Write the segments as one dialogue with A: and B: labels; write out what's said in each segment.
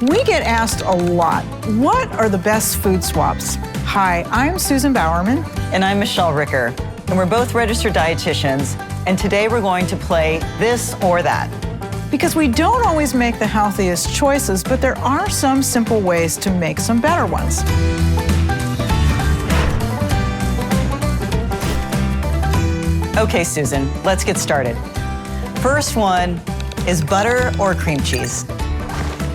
A: We get asked a lot, what are the best food swaps? Hi, I'm Susan Bowerman.
B: And I'm Michelle Ricker, and we're both registered dietitians, and today we're going to play this or that.
A: Because we don't always make the healthiest choices, but there are some simple ways to make some better ones.
B: Okay, Susan, let's get started. First one is butter or cream cheese.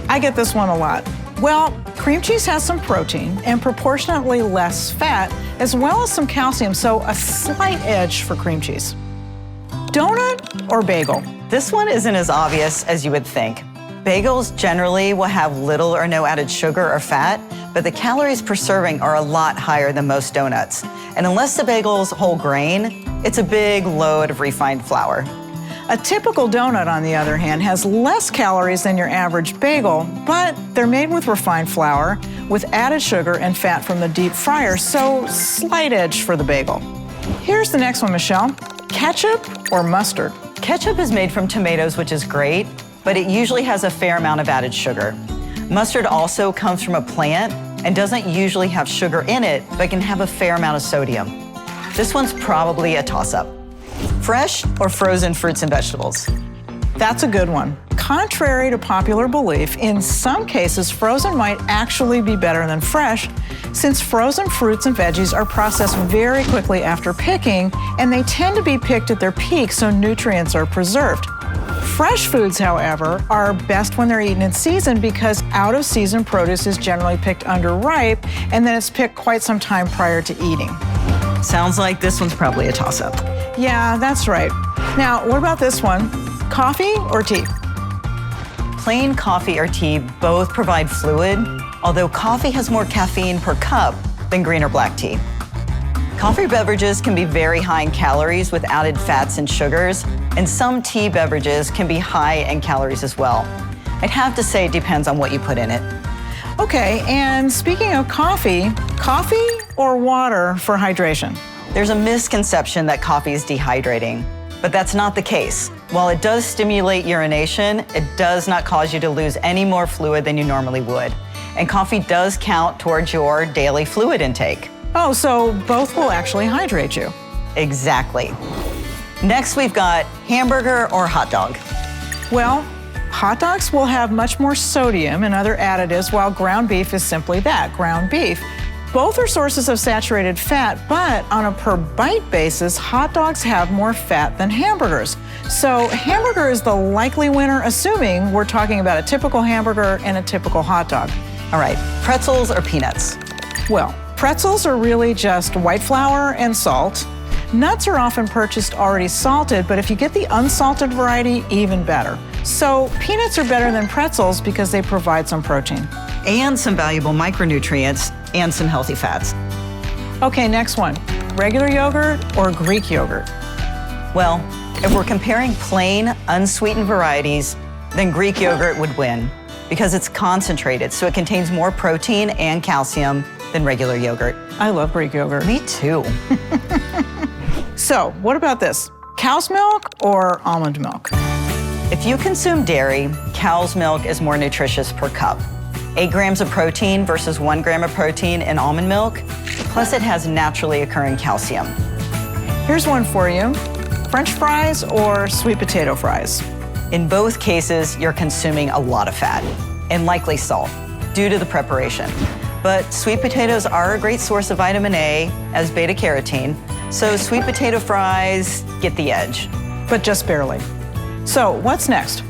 A: I get this one a lot. Well, cream cheese has some protein and proportionately less fat, as well as some calcium, so a slight edge for cream cheese. Donut or bagel?
B: This one isn't as obvious as you would think. Bagels generally will have little or no added sugar or fat, but the calories per serving are a lot higher than most donuts. And unless the bagel's whole grain, it's a big load of refined flour.
A: A typical donut, on the other hand, has less calories than your average bagel, but they're made with refined flour, with added sugar and fat from the deep fryer, so slight edge for the bagel. Here's the next one, Michelle. Ketchup or mustard?
B: Ketchup is made from tomatoes, which is great, but it usually has a fair amount of added sugar. Mustard also comes from a plant and doesn't usually have sugar in it, but can have a fair amount of sodium. This one's probably a toss-up. Fresh or frozen fruits and vegetables?
A: That's a good one. Contrary to popular belief, in some cases, frozen might actually be better than fresh, since frozen fruits and veggies are processed very quickly after picking, and they tend to be picked at their peak, so nutrients are preserved. Fresh foods, however, are best when they're eaten in season because out-of-season produce is generally picked underripe, and then it's picked quite some time prior to eating.
B: Sounds like this one's probably a toss-up.
A: Yeah, that's right. Now, what about this one? Coffee or tea?
B: Plain coffee or tea both provide fluid, although coffee has more caffeine per cup than green or black tea. Coffee beverages can be very high in calories with added fats and sugars, and some tea beverages can be high in calories as well. I'd have to say it depends on what you put in it.
A: Okay, and speaking of coffee or water for hydration?
B: There's a misconception that coffee is dehydrating, but that's not the case. While it does stimulate urination, it does not cause you to lose any more fluid than you normally would. And coffee does count towards your daily fluid intake.
A: Oh, so both will actually hydrate you.
B: Exactly. Next, we've got hamburger or hot dog.
A: Well, hot dogs will have much more sodium and other additives, while ground beef is simply that, ground beef. Both are sources of saturated fat, but on a per bite basis, hot dogs have more fat than hamburgers. So hamburger is the likely winner, assuming we're talking about a typical hamburger and a typical hot dog.
B: All right, pretzels or peanuts?
A: Well, pretzels are really just white flour and salt. Nuts are often purchased already salted, but if you get the unsalted variety, even better. So peanuts are better than pretzels because they provide some protein.
B: And some valuable micronutrients and some healthy fats.
A: Okay, next one. Regular yogurt or Greek yogurt?
B: Well, if we're comparing plain, unsweetened varieties, then Greek yogurt would win because it's concentrated, so it contains more protein and calcium than regular yogurt.
A: I love Greek yogurt.
B: Me too.
A: So, what about this? Cow's milk or almond milk?
B: If you consume dairy, cow's milk is more nutritious per cup. 8 grams of protein versus 1 gram of protein in almond milk, plus it has naturally occurring calcium.
A: Here's one for you. French fries or sweet potato fries?
B: In both cases, you're consuming a lot of fat, and likely salt, due to the preparation. But sweet potatoes are a great source of vitamin A as beta-carotene, so sweet potato fries get the edge.
A: But just barely. So, what's next?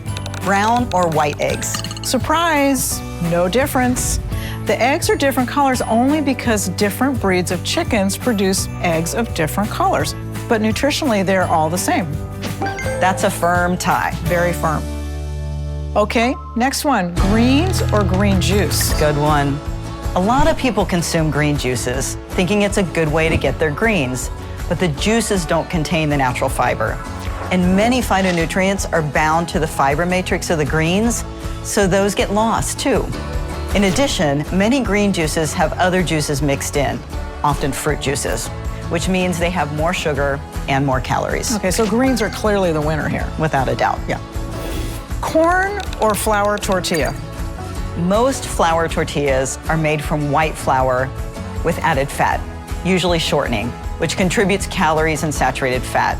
B: Brown or white eggs?
A: Surprise, no difference. The eggs are different colors only because different breeds of chickens produce eggs of different colors. But nutritionally, they're all the same.
B: That's a firm tie.
A: Very firm. Okay, next one, greens or green juice?
B: Good one. A lot of people consume green juices, thinking it's a good way to get their greens, but the juices don't contain the natural fiber. And many phytonutrients are bound to the fiber matrix of the greens, so those get lost too. In addition, many green juices have other juices mixed in, often fruit juices, which means they have more sugar and more calories.
A: Okay, so greens are clearly the winner here.
B: Without a doubt.
A: Yeah. Corn or flour tortilla?
B: Most flour tortillas are made from white flour with added fat, usually shortening, which contributes calories and saturated fat.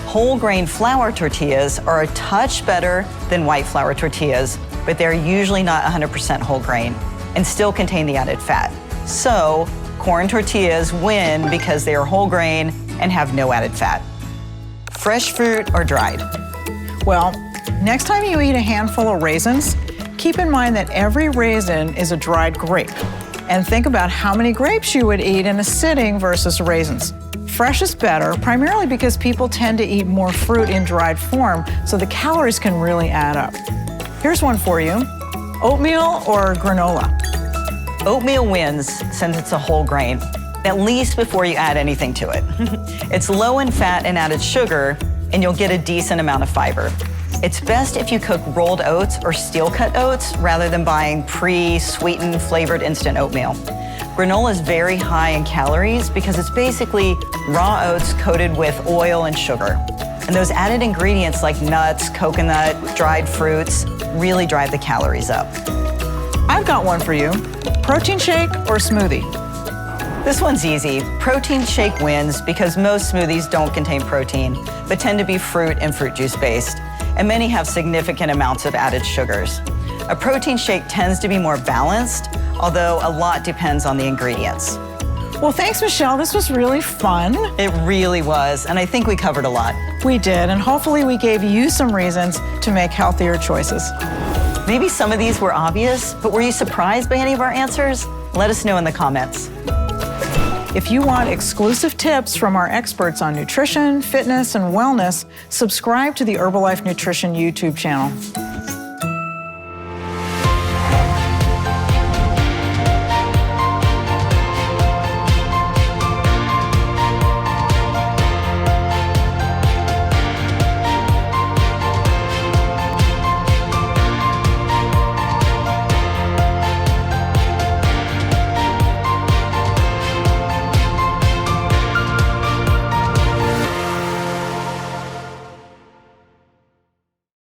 B: Whole grain flour tortillas are a touch better than white flour tortillas, but they're usually not 100% whole grain and still contain the added fat. So, corn tortillas win because they are whole grain and have no added fat. Fresh fruit or dried?
A: Well, next time you eat a handful of raisins, keep in mind that every raisin is a dried grape. And think about how many grapes you would eat in a sitting versus raisins. Fresh is better, primarily because people tend to eat more fruit in dried form, so the calories can really add up. Here's one for you. Oatmeal or granola?
B: Oatmeal wins since it's a whole grain, at least before you add anything to it. It's low in fat and added sugar, and you'll get a decent amount of fiber. It's best if you cook rolled oats or steel-cut oats rather than buying pre-sweetened flavored instant oatmeal. Granola is very high in calories because it's basically raw oats coated with oil and sugar. And those added ingredients like nuts, coconut, dried fruits really drive the calories up.
A: I've got one for you. Protein shake or smoothie?
B: This one's easy. Protein shake wins because most smoothies don't contain protein, but tend to be fruit and fruit juice based, and many have significant amounts of added sugars. A protein shake tends to be more balanced, although a lot depends on the ingredients.
A: Well, thanks, Michelle. This was really fun.
B: It really was, and I think we covered a lot.
A: We did, and hopefully we gave you some reasons to make healthier choices.
B: Maybe some of these were obvious, but were you surprised by any of our answers? Let us know in the comments.
A: If you want exclusive tips from our experts on nutrition, fitness, and wellness, subscribe to the Herbalife Nutrition YouTube channel.